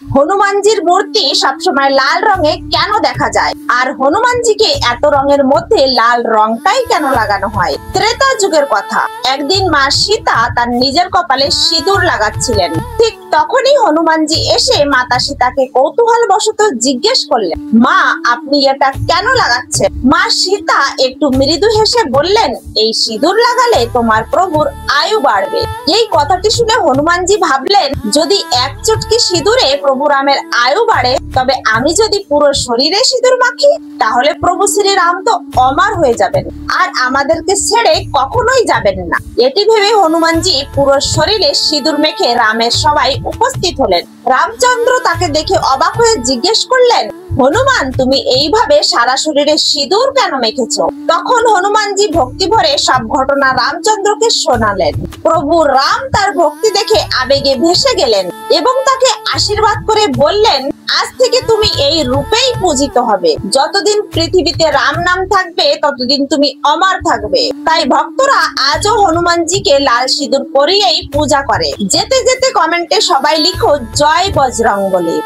হনুমানজির মূর্তি সবসময় লাল রঙে কেন দেখা যায়, আর হনুমানজিকে এত রঙের মধ্যে লাল রংটাই কেন লাগানো হয়? ত্রেতা যুগের কথা। একদিন মা সীতা তার নিজের কপালে সিঁদুর লাগাচ্ছিলেন। ঠিক তখনই হনুমানজি এসে মাতা সীতাকে কৌতূহল বশত জিজ্ঞেস করলেন, মা, আপনি এটা কেন লাগাচ্ছেন? মা সীতা একটু মৃদু হেসে বললেন, এই সিঁদুর লাগালে তোমার প্রভুর আয়ু বাড়বে। এই কথাটি শুনে হনুমানজি ভাবলেন, যদি এক চুটকি সিঁদুরে প্রভু রামের আয়ু বাড়ে, তবে আমি যদি পুরো শরীরে সিঁদুর মাখি, তাহলে প্রভু শ্রীরাম তো অমর হয়ে যাবেন আর আমাদেরকে ছেড়ে কখনোই যাবেন না। এটি ভেবে হনুমানজি পুরো শরীরে সিঁদুর মেখে রামের সভায় উপস্থিত হলেন। রামচন্দ্র তাকে দেখে অবাক হয়ে জিজ্ঞেস করলেন, হনুমান, তুমি এইভাবে সারা শরীরে সিঁদুর কেন মেখেছো? তখন হনুমানজি ভক্তি ভরে সব ঘটনা রামচন্দ্রকে শোনালেন। প্রভু রাম তার ভক্তি দেখে আবেগে ভেসে গেলেন এবং তাকে আশীর্বাদ করে বললেন, আজ থেকে তুমি এই রূপেই পূজিত হবে। যতদিন পৃথিবীতে রাম নাম থাকবে, ততদিন তুমি অমর থাকবে। তাই ভক্তরা আজও হনুমানজিকে লাল সিঁদুর পরিয়েই পূজা করে। যেতে যেতে কমেন্টে সবাই লিখো, জয় বজরংবলী।